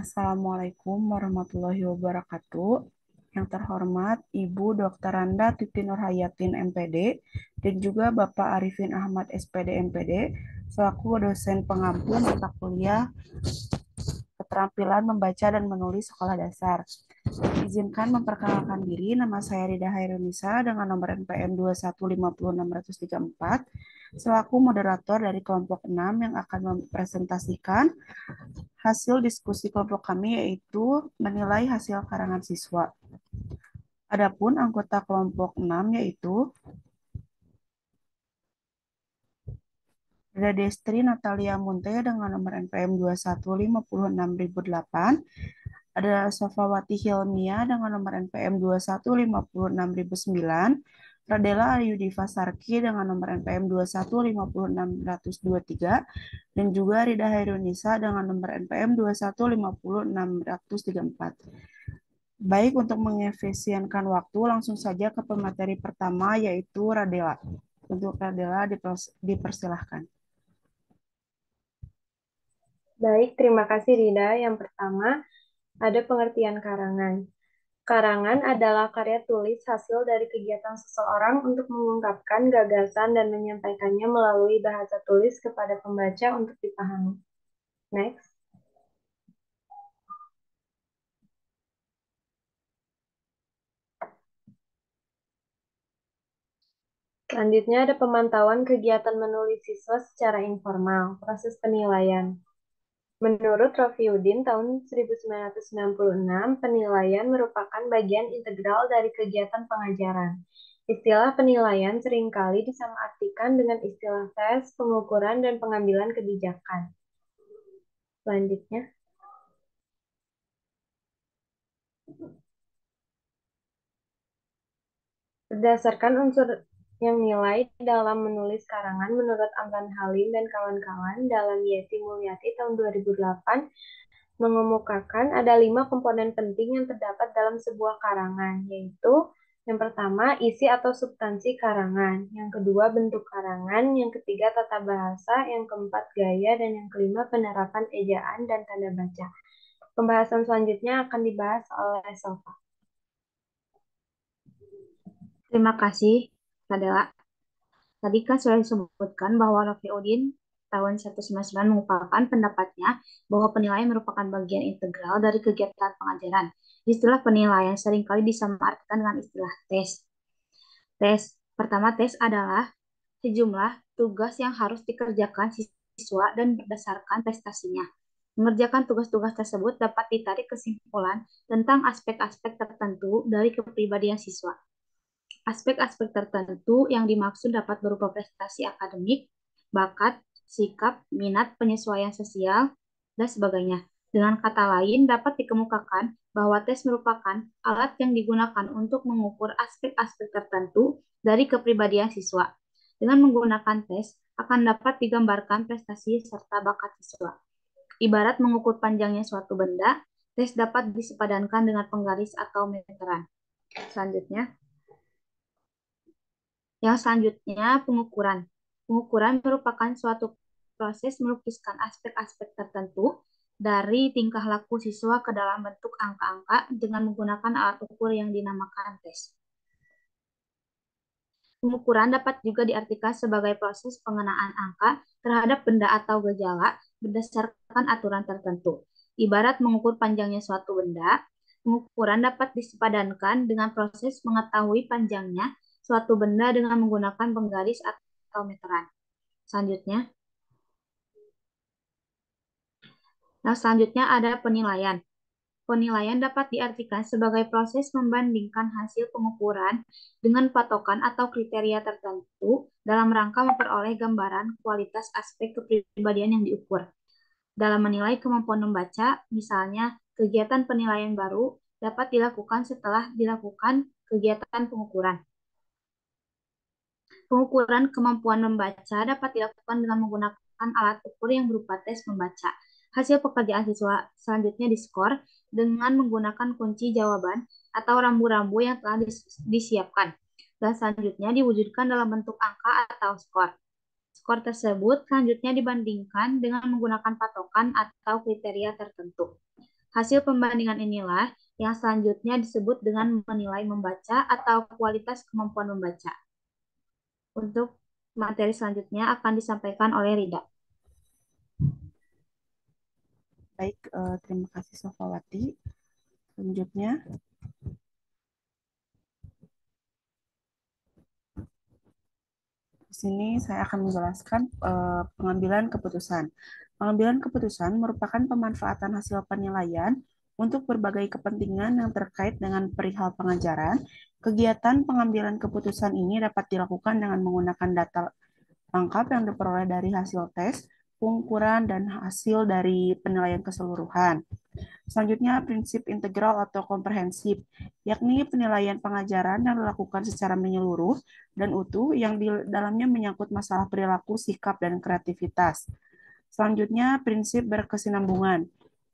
Assalamualaikum warahmatullahi wabarakatuh. Yang terhormat Ibu Dr. Randa Titi Nurhayatin MPD dan juga Bapak Arifin Ahmad SPD MPD selaku dosen pengampu mata kuliah keterampilan membaca dan menulis sekolah dasar. Izinkan memperkenalkan diri, nama saya Rida Hairunisa dengan nomor NPM 2150634 selaku moderator dari kelompok 6 yang akan mempresentasikan hasil diskusi kelompok kami yaitu menilai hasil karangan siswa. Adapun anggota kelompok 6 yaitu ada Destri Natalia Munte dengan nomor NPM 2150608, ada Sofawati Hilmia dengan nomor NPM 2150609, Radela Ayudiva Sarki dengan nomor NPM 2150623, dan juga Rida Hairunisa dengan nomor NPM 2150634. Baik, untuk mengefisienkan waktu, langsung saja ke pemateri pertama, yaitu Radela. Untuk Radela, dipersilahkan. Baik, terima kasih Rida. Yang pertama, ada pengertian karangan. Karangan adalah karya tulis hasil dari kegiatan seseorang untuk mengungkapkan gagasan dan menyampaikannya melalui bahasa tulis kepada pembaca untuk dipahami. Next. Selanjutnya ada pemantauan kegiatan menulis siswa secara informal, proses penilaian. Menurut Raffiuddin tahun 1996, penilaian merupakan bagian integral dari kegiatan pengajaran. Istilah penilaian seringkali disamaartikan dengan istilah tes, pengukuran, dan pengambilan kebijakan. Selanjutnya, berdasarkan unsur yang nilai dalam menulis karangan menurut Amran Halim dan kawan-kawan dalam Yeti Mulyati tahun 2008 mengemukakan ada 5 komponen penting yang terdapat dalam sebuah karangan, yaitu yang pertama, isi atau substansi karangan, yang kedua, bentuk karangan, yang ketiga, tata bahasa, yang keempat, gaya, dan yang kelima, penerapan ejaan dan tanda baca. Pembahasan selanjutnya akan dibahas oleh Sofa. Terima kasih, Kadela. Tadi kan sudah disebutkan bahwa Raffiuddin tahun 1999 mengungkapkan pendapatnya bahwa penilaian merupakan bagian integral dari kegiatan pengajaran. Istilah penilaian seringkali disamaartikan dengan istilah tes. Pertama, tes adalah sejumlah tugas yang harus dikerjakan siswa dan berdasarkan prestasinya. Mengerjakan tugas-tugas tersebut dapat ditarik kesimpulan tentang aspek-aspek tertentu dari kepribadian siswa. Aspek-aspek tertentu yang dimaksud dapat berupa prestasi akademik, bakat, sikap, minat, penyesuaian sosial, dan sebagainya. Dengan kata lain, dapat dikemukakan bahwa tes merupakan alat yang digunakan untuk mengukur aspek-aspek tertentu dari kepribadian siswa. Dengan menggunakan tes, akan dapat digambarkan prestasi serta bakat siswa. Ibarat mengukur panjangnya suatu benda, tes dapat disepadankan dengan penggaris atau meteran. Selanjutnya, yang selanjutnya, pengukuran. Pengukuran merupakan suatu proses melukiskan aspek-aspek tertentu dari tingkah laku siswa ke dalam bentuk angka-angka dengan menggunakan alat ukur yang dinamakan tes. Pengukuran dapat juga diartikan sebagai proses pengenaan angka terhadap benda atau gejala berdasarkan aturan tertentu. Ibarat mengukur panjangnya suatu benda, pengukuran dapat disepadankan dengan proses mengetahui panjangnya suatu benda dengan menggunakan penggaris atau meteran. Selanjutnya, selanjutnya ada penilaian. Penilaian dapat diartikan sebagai proses membandingkan hasil pengukuran dengan patokan atau kriteria tertentu dalam rangka memperoleh gambaran kualitas aspek kepribadian yang diukur. Dalam menilai kemampuan membaca, misalnya kegiatan penilaian baru dapat dilakukan setelah dilakukan kegiatan pengukuran. Pengukuran kemampuan membaca dapat dilakukan dengan menggunakan alat ukur yang berupa tes membaca. Hasil pekerjaan siswa selanjutnya diskor dengan menggunakan kunci jawaban atau rambu-rambu yang telah disiapkan. Dan selanjutnya diwujudkan dalam bentuk angka atau skor. Skor tersebut selanjutnya dibandingkan dengan menggunakan patokan atau kriteria tertentu. Hasil pembandingan inilah yang selanjutnya disebut dengan menilai membaca atau kualitas kemampuan membaca. Untuk materi selanjutnya akan disampaikan oleh Rida. Baik, terima kasih Sofawati. Selanjutnya, di sini saya akan menjelaskan pengambilan keputusan. Pengambilan keputusan merupakan pemanfaatan hasil penilaian untuk berbagai kepentingan yang terkait dengan perihal pengajaran. Kegiatan pengambilan keputusan ini dapat dilakukan dengan menggunakan data lengkap yang diperoleh dari hasil tes, pengukuran, dan hasil dari penilaian keseluruhan. Selanjutnya, prinsip integral atau komprehensif, yakni penilaian pengajaran yang dilakukan secara menyeluruh dan utuh yang di dalamnya menyangkut masalah perilaku, sikap, dan kreativitas. Selanjutnya, prinsip berkesinambungan,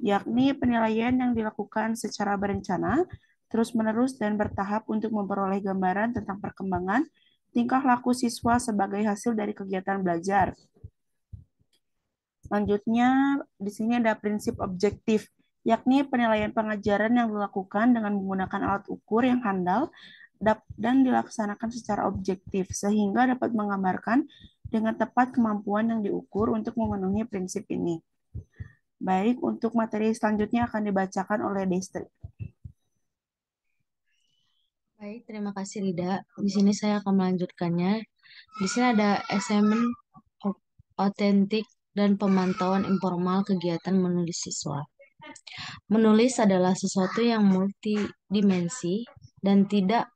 yakni penilaian yang dilakukan secara berencana, terus-menerus, dan bertahap untuk memperoleh gambaran tentang perkembangan tingkah laku siswa sebagai hasil dari kegiatan belajar. Selanjutnya, di sini ada prinsip objektif, yakni penilaian pengajaran yang dilakukan dengan menggunakan alat ukur yang handal dan dilaksanakan secara objektif, sehingga dapat menggambarkan dengan tepat kemampuan yang diukur untuk memenuhi prinsip ini. Baik, untuk materi selanjutnya akan dibacakan oleh Destri. Baik, terima kasih Rida. Di sini saya akan melanjutkannya. Di sini ada assessment otentik dan pemantauan informal kegiatan menulis siswa. Menulis adalah sesuatu yang multidimensi dan tidak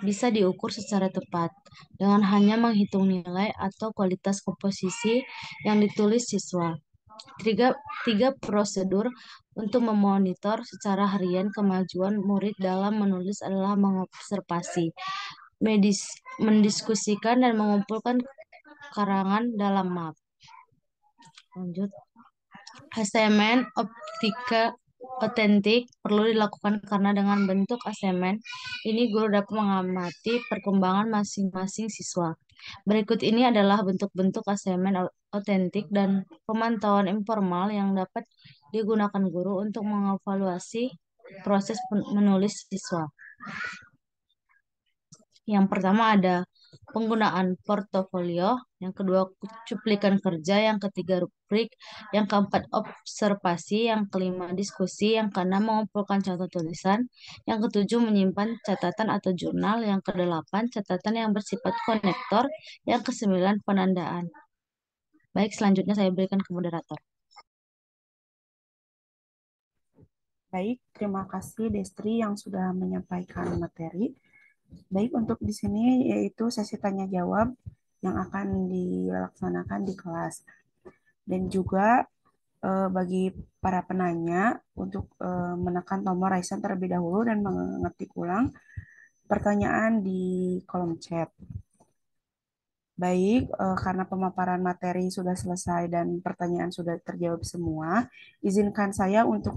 bisa diukur secara tepat dengan hanya menghitung nilai atau kualitas komposisi yang ditulis siswa. Tiga prosedur untuk memonitor secara harian kemajuan murid dalam menulis adalah mengobservasi, mendiskusikan, dan mengumpulkan karangan dalam map. Lanjut. Asemen optika otentik perlu dilakukan karena dengan bentuk asemen ini guru dapat mengamati perkembangan masing-masing siswa. Berikut ini adalah bentuk-bentuk asemen otentik dan pemantauan informal yang dapat digunakan guru untuk mengevaluasi proses menulis siswa. Yang pertama ada penggunaan portofolio, yang kedua cuplikan kerja, yang ketiga rubrik, yang keempat observasi, yang kelima diskusi, yang keenam mengumpulkan contoh tulisan, yang ketujuh menyimpan catatan atau jurnal, yang kedelapan catatan yang bersifat konektor, yang kesembilan penandaan. Baik, selanjutnya saya berikan ke moderator. Baik, terima kasih Destri yang sudah menyampaikan materi. Baik, untuk di sini yaitu sesi tanya jawab yang akan dilaksanakan di kelas. Dan juga bagi para penanya untuk menekan tombol raise hand terlebih dahulu dan mengetik ulang pertanyaan di kolom chat. Baik, karena pemaparan materi sudah selesai dan pertanyaan sudah terjawab semua, izinkan saya untuk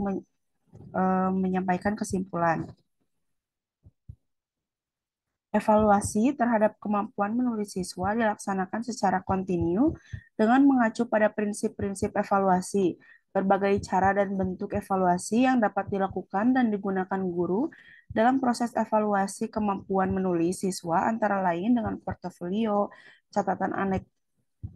menyampaikan kesimpulan. Evaluasi terhadap kemampuan menulis siswa dilaksanakan secara kontinu dengan mengacu pada prinsip-prinsip evaluasi, berbagai cara dan bentuk evaluasi yang dapat dilakukan dan digunakan guru dalam proses evaluasi kemampuan menulis siswa antara lain dengan portofolio, catatan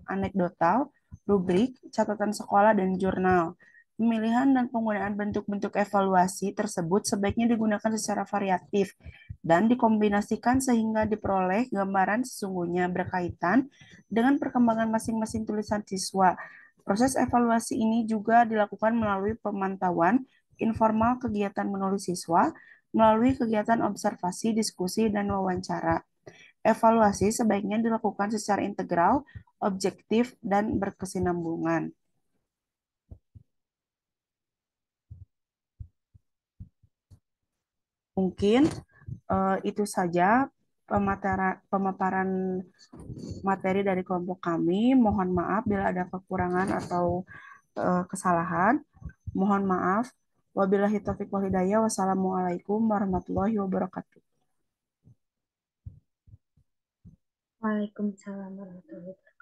anekdotal, rubrik, catatan sekolah, dan jurnal. Pemilihan dan penggunaan bentuk-bentuk evaluasi tersebut sebaiknya digunakan secara variatif dan dikombinasikan sehingga diperoleh gambaran sesungguhnya berkaitan dengan perkembangan masing-masing tulisan siswa. Proses evaluasi ini juga dilakukan melalui pemantauan informal kegiatan menulis siswa, melalui kegiatan observasi, diskusi, dan wawancara. Evaluasi sebaiknya dilakukan secara integral, objektif, dan berkesinambungan. Mungkin itu saja pemaparan materi dari kelompok kami. Mohon maaf bila ada kekurangan atau kesalahan. Mohon maaf. Wabillahi taufiq wal hidayah. Wassalamualaikum warahmatullahi wabarakatuh. Waalaikumsalam warahmatullahi wabarakatuh.